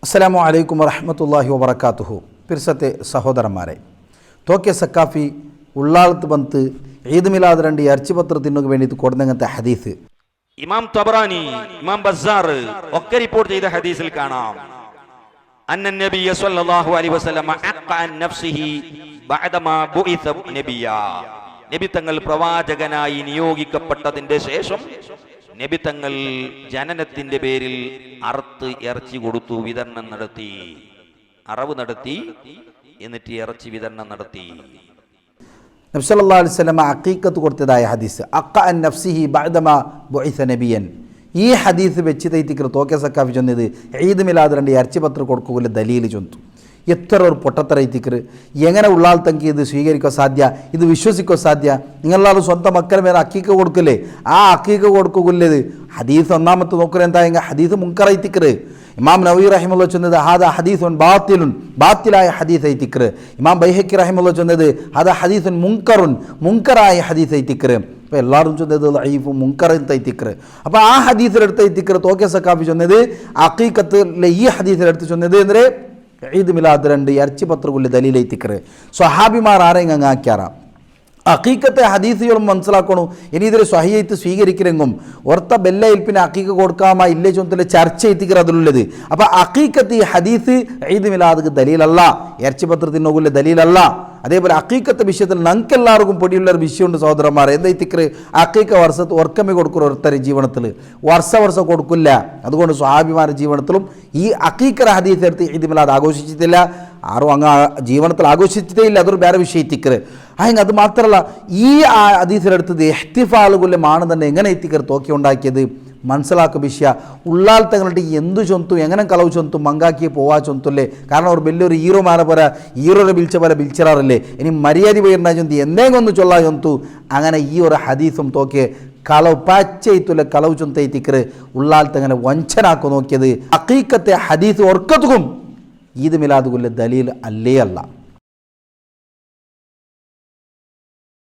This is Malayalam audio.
അസ്സലാമു അലൈക്കും വറഹ്മത്തുള്ളാഹി വബറകാതുഹു. പിർസത്തെ സഹോദരന്മാരെ, തോക്കെ സക്കാഫി ഉള്ളാളത്ത് ബന്ത് ഈദ് മിലാദ് രണ്ട് ഇറച്ചിപത്ര തിന്നുക വേണ്ടിയിട്ട് കൊടുന്നങ്ങനത്തെ ഹദീസ് ഇമാം തബറാനി, ഇമാം ബസ്സാർ ഒക്കെ റിപ്പോർട്ട് ചെയ്ത ഹദീസിൽ കാണാം, അന്ന നബിയ സ്വല്ലല്ലാഹു അലൈഹി വസല്ലം അഖ അൻ നഫ്സിഹി ബഅദമാ ബുഇസ നബിയ. നബി തങ്ങൾ പ്രവാചകനായി നിയോഗിക്കപ്പെട്ടതിന്റെ ശേഷം നബി തങ്ങൾ ജനനത്തിന്റെ പേരിൽ അറുത്ത് ഇറച്ചി കൊടുത്തു, വിതരണം നടത്തി, അറവ് നടത്തി, എന്നിട്ട് ഇറച്ചി വിതരണം നടത്തി. നബി സല്ലല്ലാഹു അലൈഹി വസല്ലം അഖീഖത്ത് കൊടുത്തതായ ഹദീസ് അഖ അൻ നഫ്സിഹി ബഅദമാ ബുഇസ നബിയൻ. ഈ ഹദീസ് വെച്ച് തൈത്തിക്കർ തോക്കെ സക്കാഫി ചൊന്നത് ഈദ് മിലാദ് രണ്ട് ഇറച്ചിപത്ര കൊടുക്കുക ദലീൽ ചൊന്തു. എത്ര ഒരു പൊട്ടത്തര എത്തിക്കർ, എങ്ങനെ ഉള്ളാൾ തങ്കി ഇത് സ്വീകരിക്കാൻ സാധ്യ, ഇത് വിശ്വസിക്കാൻ സാധ്യ? നിങ്ങളാളും സ്വന്തം മക്കളെ മേലെ അക്കീക്ക കൊടുക്കില്ലേ? ആ അക്കീക്ക കൊടുക്കില്ലത് ഹദീസ് ഒന്നാമത്തെ നോക്കുക എന്താ ഹദീസ് മുൻകർ എത്തിക്കർ. ഇമാം നവവി റഹിമഹുല്ലാ ചൊന്നത് ഹാദാ ഹദീസുൻ ബാത്തിലുൻ, ബാത്തിലായ ഹദീസ് എത്തിക്കർ. ഇമാം ബൈഹഖി റഹിമഹുല്ലാ ചൊന്നത് ഹാദാ ഹദീസുൻ മുൻകറുൻ, മുൻകറായ ഹദീസ് എത്തിക്കർ. അപ്പോൾ എല്ലാവരും ചൊന്നത് ലഈഫും മുൻകറും തൈത്തിക്കർ. അപ്പോൾ ആ ഹദീസിലെടുത്ത് എത്തിക്കർ തോക്കെ സക്കാഫി ചൊന്നത് അഖീഖത്തിലെ ഈ ഹദീസിലെടുത്ത് ചൊന്നത് എന്തൊരു ഈദ് മിലാദ് രണ്ട് ഇറച്ചിപത്രകുള്ള ദലീലൈത്തിക്കറ്. സ്വഹാബിമാർ ആരെയും അങ്ങ് ആക്കിയാറ അഖീഖത്തെ ഹദീസുകളും മനസ്സിലാക്കണു. ഇനി ഇതിൽ സ്വഹീയത്ത് സ്വീകരിക്കലെങ്കും ഓർത്ത ബെല്ലയിൽ പിന്നെ അഖീഖ കൊടുക്കാമ ഇല്ലേ ചൊന്നത്തിലെ ചർച്ച എത്തിക്കറ അതിലുള്ളത്. അപ്പോൾ അഖീഖത്ത് ഈ ഹദീസ് ഈദ് മിലാദ് ദലീലല്ല, ഇറച്ചിപത്രത്തിനോകുള്ള ദലീലല്ല. അതേപോലെ അഖീഖത്തെ വിഷയത്തിൽ ഞങ്ങൾക്ക് എല്ലാവർക്കും പൊടിയുള്ളൊരു വിഷയമുണ്ട് സഹോദരന്മാർ. എന്തായിത്തിക്കറ് അഖീഖ വർഷത്ത് ഓർക്കമേ കൊടുക്കും ഓരോരുത്തരുടെ ജീവിതത്തിൽ, വർഷം കൊടുക്കില്ല. അതുകൊണ്ട് സ്വഹാബിമാരുടെ ജീവിതത്തിലും ഈ അഖീഖ ഹദീസ് എടുത്ത് ഈദ് മിലാദ് ആഘോഷിച്ചിട്ടില്ല, ആരും അങ്ങ് ജീവിതത്തിൽ ആഘോഷിച്ചിട്ടേ ഇല്ല. അതൊരു വേറെ വിഷയത്തിക്കറ്. അതിന് അത് മാത്രമല്ല, ഈ ഹദീസിലെടുത്തത് എഹ്തിഫാലുകൊല്ലമാണ് തന്നെ എങ്ങനെ എത്തിക്കറ് തോക്കി ഉണ്ടാക്കിയത് മനസ്സിലാക്കുക വിഷയ. ഉള്ളാൽ തങ്ങളുടെ എന്തു ചൊന്തു, എങ്ങനെ കളവ് ചൊന്തു, മങ്കാക്കി പോവാ ചൊന്തല്ലേ. കാരണം അവർ വലിയൊരു ഹീറോമാരെ പോലെ ഹീറോരെ ബിൽച്ച പോലെ ബിൽച്ചിറാറില്ലേ. ഇനി മര്യാദ പോയിരുന്ന ചൊന്തി എന്തെങ്കിലും ഒന്ന് ചൊല്ലാ ചൊന്തു. അങ്ങനെ ഈ ഒരു ഹദീസും തോക്കെ കളവ് പച്ചയിത്തുള്ള കളവ് ചൊന്തൈത്തിക്കറ് ഉള്ളാൽ തങ്ങനെ വഞ്ചനാക്കു നോക്കിയത്. അഖീഖത്തെ ഹദീസ് ഒർക്കത്തുക്കും ഈദ് മിലാദുകുല്ല ദലീൽ അല്ലേ അല്ല.